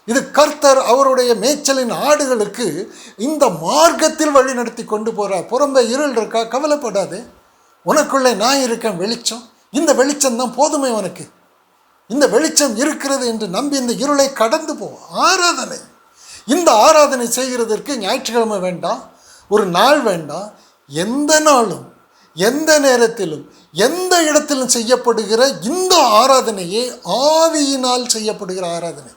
இது கர்த்தர் அவருடைய மேய்ச்சலின் ஆடுகளுக்கு இந்த மார்க்கத்தில் வழி நடத்தி கொண்டு போகிறார். புறம்பே இருள் இருக்கா, கவலைப்படாதே, உனக்குள்ளே நான் இருக்கேன் வெளிச்சம். இந்த வெளிச்சம் தான் போதுமே உனக்கு. இந்த வெளிச்சம் இருக்கிறது என்று நம்பி இந்த இருளை கடந்து போ. ஆராதனை, இந்த ஆராதனை செய்கிறதற்கு ஞாயிற்றுக்கிழமை வேண்டாம், ஒரு நாள் வேண்டாம். எந்த நாளும் எந்த நேரத்திலும் எந்த இடத்திலும் செய்யப்படுகிற இந்த ஆராதனையே ஆவியினால் செய்யப்படுகிற ஆராதனை.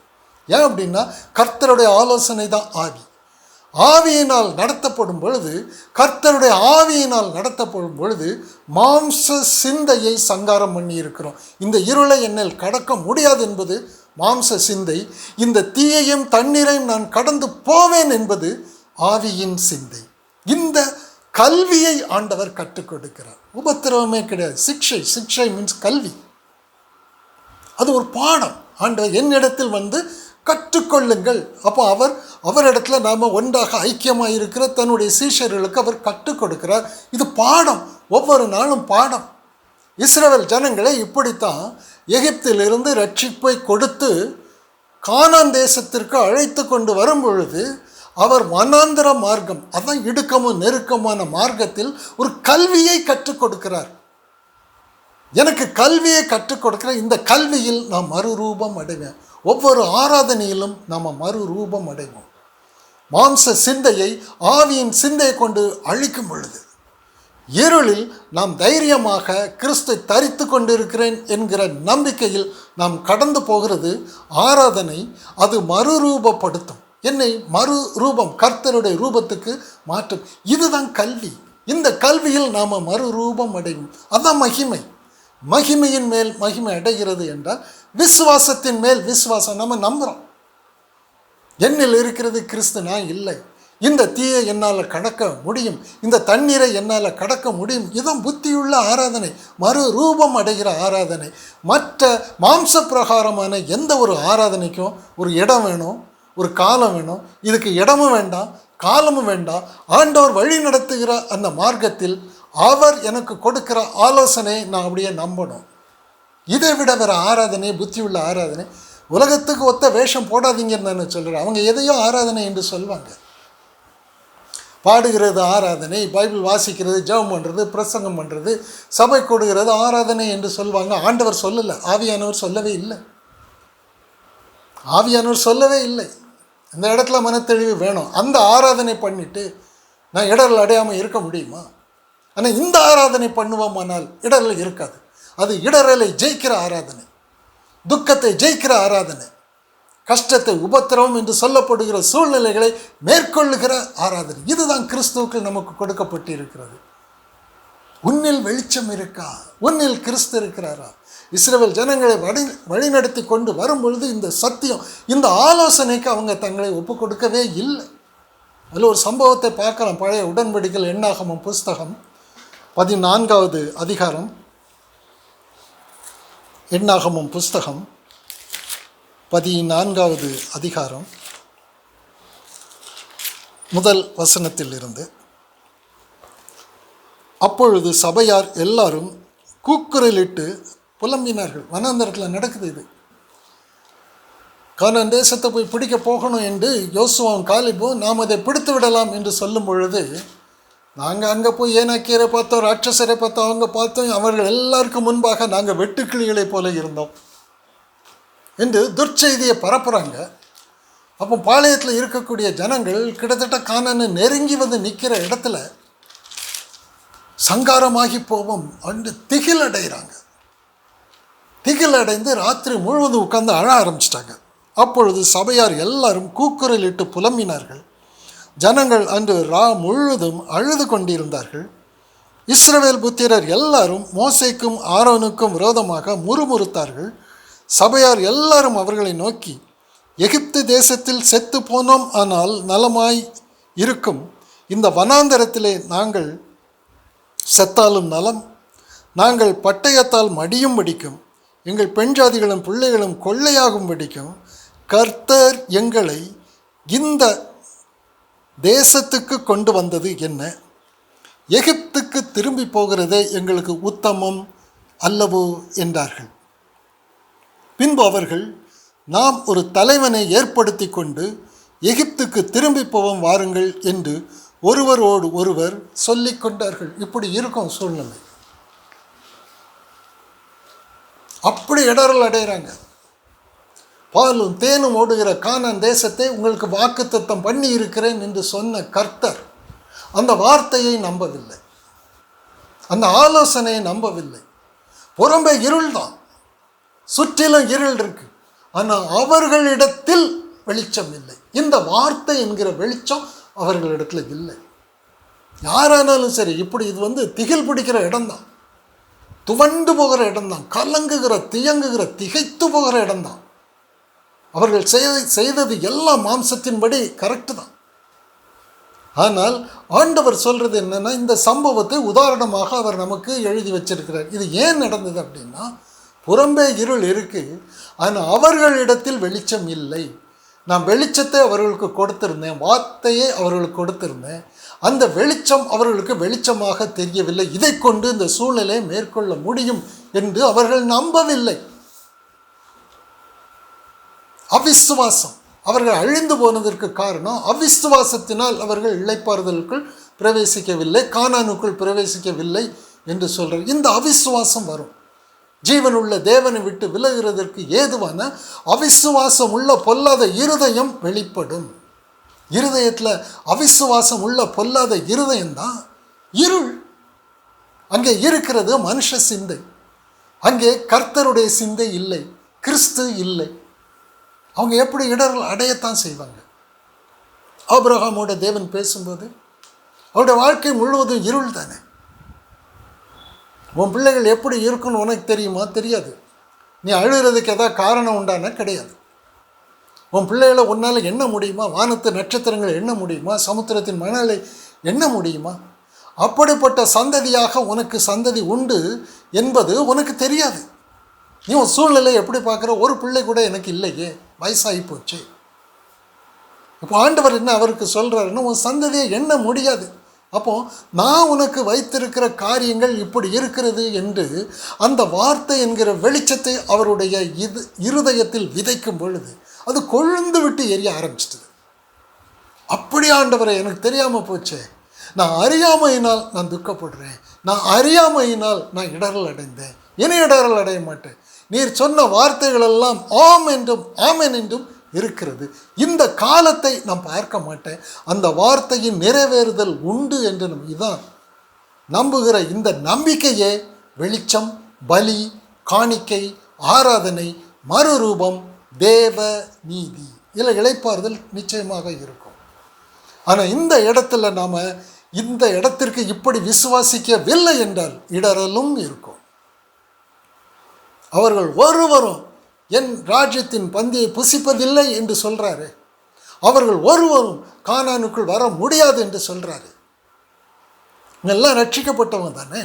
ஏன் அப்படின்னா கர்த்தருடைய ஆலோசனை தான் ஆவி. ஆவியினால் நடத்தப்படும் பொழுது, கர்த்தருடைய ஆவியினால் நடத்தப்படும் பொழுது மாம்ச சிந்தையை சங்காரம் பண்ணி இருக்கிறோம். இந்த இருளை என்னில் கடக்க முடியாது என்பது மாம்ச சிந்தை. இந்த தீயையும் தண்ணீரையும் நான் கடந்து போவேன் என்பது ஆவியின் சிந்தை. இந்த கல்வியை ஆண்டவர் கற்றுக் கொடுக்கிறார். உபத்திரவமே கிடையாது. சிக்ஷை மீன்ஸ் கல்வி. அது ஒரு பாடம். ஆண்டவர் என்னிடத்தில் வந்து கற்றுக்கொள்ளுங்கள். அப்போ அவரிடத்துல நாம் ஒன்றாக ஐக்கியமாக இருக்கிற தன்னுடைய சீஷர்களுக்கு அவர் கற்றுக் கொடுக்கிறார். இது பாடம், ஒவ்வொரு நாளும் பாடம். இஸ்ரவேல் ஜனங்களை இப்படித்தான் எகிப்திலிருந்து ரட்சிப்பை கொடுத்து கானான் தேசத்திற்கு அழைத்து கொண்டு வரும் பொழுது அவர் வனாந்தர மார்க்கம், அதான் இடுக்கமும் நெருக்கமான மார்க்கத்தில் ஒரு கல்வியை கற்றுக் கொடுக்கிறார். எனக்கு கல்வியை கற்றுக் கொடுக்கிற இந்த கல்வியில் நாம் மறுரூபம் அடைவேன். ஒவ்வொரு ஆராதனையிலும் நாம் மறுரூபம் அடைவோம். மாம்ச சிந்தையை ஆவியின் சிந்தையை கொண்டு அழிக்கும் பொழுது இருளில் நாம் தைரியமாக கிறிஸ்து தரித்து கொண்டிருக்கிறேன் என்கிற நம்பிக்கையில் நாம் கடந்து போகிறது ஆராதனை. அது மறுரூபப்படுத்தும், என்னை மறுரூபம், கர்த்தருடைய ரூபத்துக்கு மாற்றும். இதுதான் கல்வி. இந்த கல்வியில் நாம் மறுரூபம் அடைவோம். அதுதான் மகிமை. மகிமையின் மேல் மகிமை அடைகிறது என்றால் விசுவாசத்தின் மேல் விசுவாசம். நம்ம நம்புகிறோம், என்னில் இருக்கிறது கிறிஸ்து, நான் இல்லை. இந்த தீயை என்னால் கடக்க முடியும், இந்த தண்ணீரை என்னால் கடக்க முடியும். இதுதான் புத்தியுள்ள ஆராதனை, மறுரூபம் அடைகிற ஆராதனை. மற்ற மாம்ச பிரகாரமான எந்த ஒரு ஆராதனைக்கும் ஒரு இடம் வேணும், ஒரு காலம் வேணும். இதுக்கு இடமும் வேண்டாம், காலமும் வேண்டாம். ஆண்டவர் வழி நடத்துகிற அந்த மார்க்கத்தில் அவர் எனக்கு கொடுக்கிற ஆலோசனை நான் அப்படியே நம்பணும். இதை விட வேறு ஆராதனை, புத்தி உள்ள ஆராதனை, உலகத்துக்கு ஒத்த வேஷம் போடாதீங்கன்னு நான் சொல்கிறேன். அவங்க எதையோ ஆராதனை என்று சொல்வாங்க. பாடுகிறது ஆராதனை, பைபிள் வாசிக்கிறது, ஜெபம் பண்ணுறது, பிரசங்கம் பண்ணுறது, சபை கொடுக்கிறது ஆராதனை என்று சொல்வாங்க. ஆண்டவர் சொல்லலை, ஆவியானவர் சொல்லவே இல்லை. ஆவியானவர் சொல்லவே இல்லை. அந்த இடத்துல மனத்தெளிவு வேணும். அந்த ஆராதனை பண்ணிவிட்டு நான் இடர்கள் அடையாமல் இருக்க முடியுமா? ஆனால் இந்த ஆராதனை பண்ணுவோமானால் இடர்கள் இருக்காது. அது இடரலை ஜெயிக்கிற ஆராதனை, துக்கத்தை ஜெயிக்கிற ஆராதனை, கஷ்டத்தை, உபத்திரவம் என்று சொல்லப்படுகிற சூழ்நிலைகளை மேற்கொள்ளுகிற ஆராதனை. இதுதான் கிறிஸ்துவுக்கு நமக்கு கொடுக்கப்பட்டிருக்கிறது. உன்னில் வெளிச்சம் இருக்கா? உன்னில் கிறிஸ்து இருக்கிறாரா? இஸ்ரவேல் ஜனங்களை வழிநடத்தி கொண்டு வரும் பொழுது இந்த சத்தியம், இந்த ஆலோசனைக்கு அவங்க தங்களை ஒப்பு கொடுக்கவே இல்லை. அதில் ஒரு சம்பவத்தை பார்க்கலாம். பழைய உடன்படிக்கையில் எண்ணாகமம் புஸ்தகம் 14வது அதிகாரம், எண்ணாகமம் புஸ்தகம் 14வது அதிகாரம் முதல் வசனத்தில் இருந்து. அப்பொழுது சபையார் எல்லாரும் கூக்குரலிட்டு புலம்பினார்கள். வனாந்தரத்தில் நடக்குது இது. கானான் தேசத்தை போய் பிடிக்க போகணும் என்று யோசுவாவும் காலேபும் நாம் அதை பிடித்து விடலாம் என்று சொல்லும் பொழுது, நாங்கள் அங்கே போய் ஏனாக்கியரை பார்த்தோம், ராட்சசரை பார்த்தோம், அவங்க பார்த்தோம், அவர்கள் எல்லாருக்கும் முன்பாக நாங்கள் வெட்டுக்கிளிகளைப் போல இருந்தோம் என்று துர்ச்செய்தியை பரப்புகிறாங்க. அப்போ பாளையத்தில் இருக்கக்கூடிய ஜனங்கள் கிட்டத்தட்ட கானானை நெருங்கி வந்து நிற்கிற இடத்துல சங்காரமாகி போவோம் என்று திகில் அடைகிறாங்க. திகில் அடைந்து ராத்திரி முழுவதும் உட்கார்ந்து அழ ஆரம்பிச்சிட்டாங்க. அப்பொழுது சபையார் எல்லாரும் கூக்குரலிட்டு புலம்பினார்கள். ஜனங்கள் அன்று முழுவதும் அழுது கொண்டிருந்தார்கள். இஸ்ரவேல் புத்திரர் எல்லாரும் மோசேக்கும் ஆரோனுக்கும் விரோதமாக முறுமுறுத்தார்கள். சபையார் எல்லாரும் அவர்களை நோக்கி, எகிப்து தேசத்தில் செத்து போனோம், ஆனால் நலமாய் இருக்கும். இந்த வனாந்தரத்திலே நாங்கள் செத்தாலும் நலம், நாங்கள் பட்டயத்தால் மடியும் படிக்கும், எங்கள் பெண் ஜாதிகளும் பிள்ளைகளும் கொள்ளையாகும் படிக்கும். கர்த்தர் எங்களை இந்த தேசத்துக்கு கொண்டு வந்தது என்ன? எகிப்துக்கு திரும்பி போகிறதே எங்களுக்கு உத்தமம் அல்லவோ என்றார்கள். பின்பு அவர்கள் நாம் ஒரு தலைவனை ஏற்படுத்தி கொண்டு எகிப்துக்கு திரும்பி போவோம் வாருங்கள் என்று ஒருவரோடு ஒருவர் சொல்லிக் கொண்டார்கள். இப்படி இருக்கும் சூழ்நிலை. அப்படி இடரல் அடைகிறாங்க. பாலும் தேனும் ஓடுகிற கானான் தேசத்தை உங்களுக்கு வாக்குத்தத்தம் பண்ணி இருக்கிறேன் என்று சொன்ன கர்த்தர் அந்த வார்த்தையை நம்பவில்லை, அந்த ஆலோசனையை நம்பவில்லை. புறம்பே இருள் தான், சுற்றிலும் இருள் இருக்கு, ஆனால் அவர்களிடத்தில் வெளிச்சம் இல்லை. இந்த வார்த்தை என்கிற வெளிச்சம் அவர்களிடத்தில் இல்லை. யாரானாலும் சரி, இப்படி இது திகில் பிடிக்கிற இடம்தான், துவண்டு போகிற இடம்தான், கலங்குகிற தியங்குகிற திகைத்து போகிற இடம்தான். அவர்கள் செய்தது எல்லாம் மாம்சத்தின்படி கரெக்டு தான். ஆனால் ஆண்டவர் சொல்கிறது என்னென்னா, இந்த சம்பவத்தை உதாரணமாக அவர் நமக்கு எழுதி வச்சிருக்கிறார். இது ஏன் நடந்தது அப்படின்னா, புறம்பே இருள் இருக்குது, ஆனால் அவர்களிடத்தில் வெளிச்சம் இல்லை. நான் வெளிச்சத்தை அவர்களுக்கு கொடுத்திருந்தேன், வார்த்தையை அவர்களுக்கு கொடுத்திருந்தேன். அந்த வெளிச்சம் அவர்களுக்கு வெளிச்சமாக தெரியவில்லை. இதை கொண்டு இந்த சூழ்நிலையை மேற்கொள்ள முடியும் என்று அவர்கள் நம்பவில்லை. அவிசுவாசம். அவர்கள் அழிந்து போனதற்கு காரணம் அவிசுவாசத்தினால் அவர்கள் இளைப்பாறுதலுக்குள் பிரவேசிக்கவில்லை, கானானுக்குள் பிரவேசிக்கவில்லை என்று சொல்கிறார். இந்த அவிசுவாசம் வரும். ஜீவனுள்ள தேவனை விட்டு விலகுறதற்கு ஏதுவான அவிசுவாசம் உள்ள பொல்லாத இருதயம் வெளிப்படும். இருதயத்தில் அவிசுவாசம் உள்ள பொல்லாத இருதயம்தான் இருள். அங்கே இருக்கிறது மனுஷ சிந்தை, அங்கே கர்த்தருடைய சிந்தை இல்லை, கிறிஸ்து இல்லை. அவங்க எப்படி இடர்கள் அடையத்தான் செய்வாங்க. ஆபிரகாமோட தேவன் பேசும்போது அவருடைய வாழ்க்கை முழுவதும் இருள் தானே. உன் பிள்ளைகள் எப்படி இருக்குன்னு உனக்கு தெரியுமா? தெரியாது. நீ அழுகிறதுக்கு எதாவது காரணம் உண்டானா? கிடையாது. உன் பிள்ளைகளை உன்னால் எண்ண முடியுமா? வானத்து நட்சத்திரங்களை எண்ண முடியுமா? சமுத்திரத்தின் மணலை எண்ண முடியுமா? அப்படிப்பட்ட சந்ததியாக உனக்கு சந்ததி உண்டு என்பது உனக்கு தெரியாது. நீ உன் சூழ்நிலை எப்படி பார்க்குற? ஒரு பிள்ளை கூட எனக்கு இல்லையே, வயசாகி போச்சு. இப்போ ஆண்டவர் என்ன அவருக்கு சொல்கிறாருன்னா, உன் சந்ததியை எண்ண முடியாது. அப்போது நான் உனக்கு வைத்திருக்கிற காரியங்கள் இப்படி இருக்கிறது என்று அந்த வார்த்தை என்கிற வெளிச்சத்தை அவருடைய இருதயத்தில் விதைக்கும் பொழுது அது கொழுந்து விட்டு எரிய ஆரம்பிச்சிட்டது. அப்படி ஆண்டவரை எனக்கு தெரியாமல் போச்சே, நான் அறியாமையினால் நான் துக்கப்படுறேன், நான் அறியாமையினால் நான் இடரல் அடைந்தேன், இனி இடரல் அடைய மாட்டேன். நீர் சொன்ன வார்த்தைகளெல்லாம் ஆம் என்றும் ஆமென் என்றும் இருக்கிறது. இந்த காலத்தை நான் பார்க்க மாட்டேன், அந்த வார்த்தையின் நிறைவேறுதல் உண்டு என்று இதான் நம்புகிற இந்த நம்பிக்கையே வெளிச்சம், பலி, காணிக்கை, ஆராதனை, மறுரூபம், தேவ நீதி. இதில் இளைப்பாறுதல் நிச்சயமாக இருக்கும். ஆனால் இந்த இடத்துல நாம் இந்த இடத்திற்கு இப்படி விசுவாசிக்கவில்லை என்றால் இடரலும் இருக்கும். அவர்கள் ஒருவரும் என் ராஜ்யத்தின் பந்தியை புசிப்பதில்லை என்று சொல்கிறாரு. அவர்கள் ஒருவரும் கானானுக்குள் வர முடியாது என்று சொல்கிறாரு. எல்லாம் ரட்சிக்கப்பட்டவங்க தானே,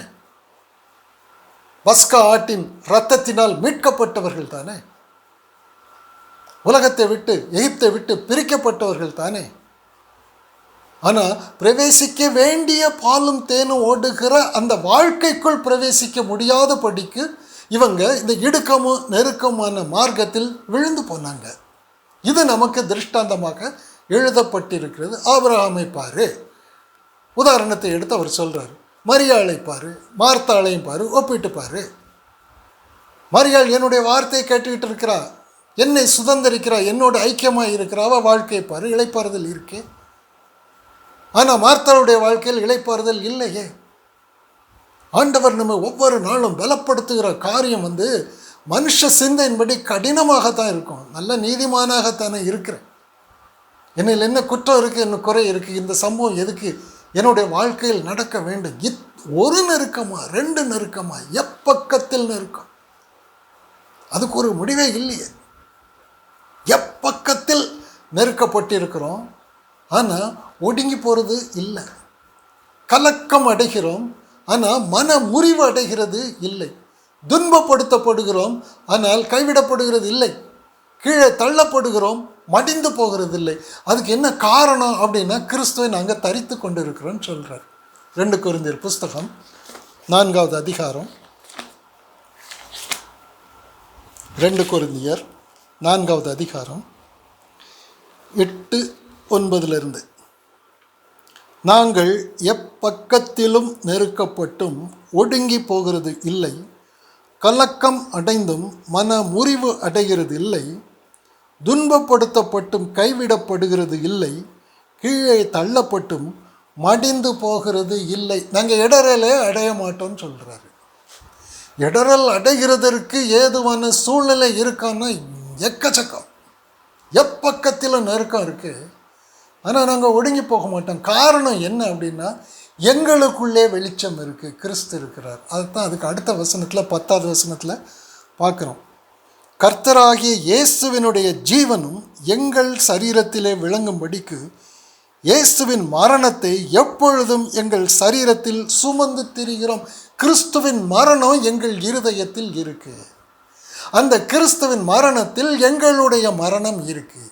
பஸ்கா ஆட்டின் இரத்தத்தினால் மீட்கப்பட்டவர்கள் தானே, உலகத்தை விட்டு எகிப்தை விட்டு பிரிக்கப்பட்டவர்கள் தானே. ஆனால் பிரவேசிக்க வேண்டிய பாலும் தேனும் ஓடுகிற அந்த வாழ்க்கைக்குள் பிரவேசிக்க முடியாதபடிக்கு இவங்க இந்த இடுக்கமும் நெருக்கமான மார்க்கத்தில் விழுந்து போனாங்க. இது நமக்கு திருஷ்டாந்தமாக எழுதப்பட்டிருக்கிறது. ஆபிரகாமை பாரு, உதாரணத்தை எடுத்து அவர் சொல்கிறார். மரியாளை பாரு, மார்த்தாளையும் பாரு, ஒப்பிட்டு பாரு. மரியாள் என்னுடைய வார்த்தையை கேட்டுக்கிட்டு இருக்கிறா, என்னை சுதந்திரிக்கிறா, என்னோட ஐக்கியமாக இருக்கிறா. அவள் வாழ்க்கையை பாரு, இளைப்பாறுதல் இருக்கே. ஆனால் மார்த்தாளுடைய வாழ்க்கையில் இளைப்பாறுதல் இல்லையே. ஆண்டவர் நம்ம ஒவ்வொரு நாளும் பலப்படுத்துகிற காரியம் மனுஷ சிந்தையின்படி கடினமாகத்தான் இருக்கும். நல்ல நீதிமானாகத்தானே இருக்கிறேன், என்னில் என்ன குற்றம் இருக்குது, என்ன குறை இருக்குது, இந்த சம்பவம் எதுக்கு என்னுடைய வாழ்க்கையில் நடக்க வேண்டும்? ஒரு நெருக்கமா, ரெண்டு நெருக்கமா, எப்பக்கத்தில் நெருக்கம், அதுக்கு ஒரு முடிவே இல்லையே. எப்பக்கத்தில் நெருக்கப்பட்டிருக்கிறோம், ஆனால் ஒடுங்கி போகிறது இல்லை. கலக்கம் அடைகிறோம், ஆனால் மன முறிவு அடைகிறது இல்லை. துன்பப்படுத்தப்படுகிறோம், ஆனால் கைவிடப்படுகிறது இல்லை. கீழே தள்ளப்படுகிறோம், மடிந்து போகிறது இல்லை. அதுக்கு என்ன காரணம் அப்படின்னா, கிறிஸ்துவை நாங்கள் தரித்து கொண்டு இருக்கிறோன்னு சொல்கிறார். 2 கொரிந்தியர் புஸ்தகம் 4வது அதிகாரம், 2 கொரிந்தியர் 4வது அதிகாரம் 8-9 நாங்கள் எப்பக்கத்திலும் நெருக்கப்பட்டும் ஒடுங்கி போகிறது இல்லை, கலக்கம் அடைந்தும் மன முறிவு அடைகிறது இல்லை, துன்பப்படுத்தப்பட்டும் கைவிடப்படுகிறது இல்லை, கீழே தள்ளப்பட்டும் மடிந்து போகிறது இல்லை. நாங்கள் இடரலே அடைய மாட்டோம்னு சொல்கிறாரு. இடரல் அடைகிறதற்கு ஏதுவான சூழ்நிலை இருக்கான்னா எக்கச்சக்கம், எப்பக்கத்தில் நெருக்கம் இருக்குது. ஆனால் நாங்கள் ஒடுங்கி போக மாட்டோம். காரணம் என்ன அப்படின்னா, எங்களுக்குள்ளே வெளிச்சம் இருக்குது, கிறிஸ்து இருக்கிறார். அதுதான் அதுக்கு அடுத்த வசனத்தில் 10வது வசனத்தில் பார்க்குறோம். கர்த்தராகிய இயேசுவினுடைய ஜீவனும் எங்கள் சரீரத்திலே விளங்கும்படிக்கு இயேசுவின் மரணத்தை எப்பொழுதும் எங்கள் சரீரத்தில் சுமந்து திரிகிறோம். கிறிஸ்துவின் மரணம் எங்கள் இருதயத்தில் இருக்குது. அந்த கிறிஸ்துவின் மரணத்தில் எங்களுடைய மரணம் இருக்குது,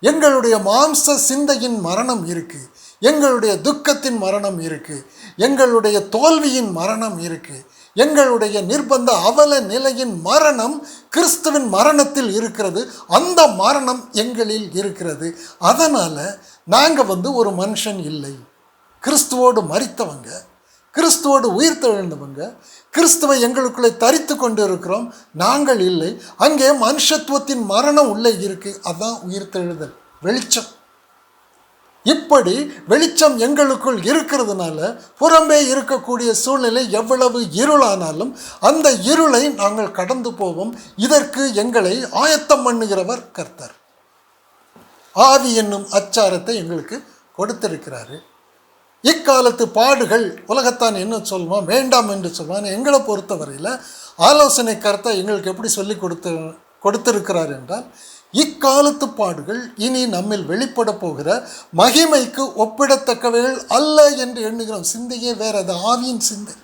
எங்களுடைய மாம்ச சிந்தையின் மரணம் இருக்குது, எங்களுடைய துக்கத்தின் மரணம் இருக்குது, எங்களுடைய தோல்வியின் மரணம் இருக்குது, எங்களுடைய நிர்பந்த அவல நிலையின் மரணம் கிறிஸ்துவின் மரணத்தில் இருக்கிறது. அந்த மரணம் எங்களில் இருக்கிறது. அதனால் நாங்கள் ஒரு மனுஷன் இல்லை, கிறிஸ்துவோடு மரித்தவங்க, கிறிஸ்துவோடு உயிர்த்தெழுந்தவங்க, கிறிஸ்துவை எங்களுக்குள்ளே தரித்து கொண்டு இருக்கிறோம். நாங்கள் இல்லை. அங்கே மனுஷத்துவத்தின் மரணம் உள்ளே இருக்குது. அதுதான் உயிர்த்தெழுதல், வெளிச்சம். இப்படி வெளிச்சம் எங்களுக்குள் இருக்கிறதுனால புறம்பே இருக்கக்கூடிய சூழ்நிலை எவ்வளவு இருளானாலும் அந்த இருளை நாங்கள் கடந்து போவோம். இதற்கு எங்களை ஆயத்தம் பண்ணுகிறவர் கர்த்தர். ஆவி என்னும் அச்சாரத்தை எங்களுக்கு கொடுத்திருக்கிறாரு. இக்காலத்து பாடுகள் உலகத்தான் என்ன சொல்லுவான், வேண்டாம் என்று சொல்லுவான். எங்களை பொறுத்தவரையில் ஆலோசனை கர்த்தா எங்களுக்கு எப்படி சொல்லி கொடுத்திருக்கிறார் என்றால், இக்காலத்து பாடுகள் இனி நம்மில் வெளிப்பட போகிற மகிமைக்கு ஒப்பிடத்தக்கவைகள் அல்ல என்று எண்ணுகிறோம். சிந்தையே வேறு, அது ஆவியின் சிந்தை.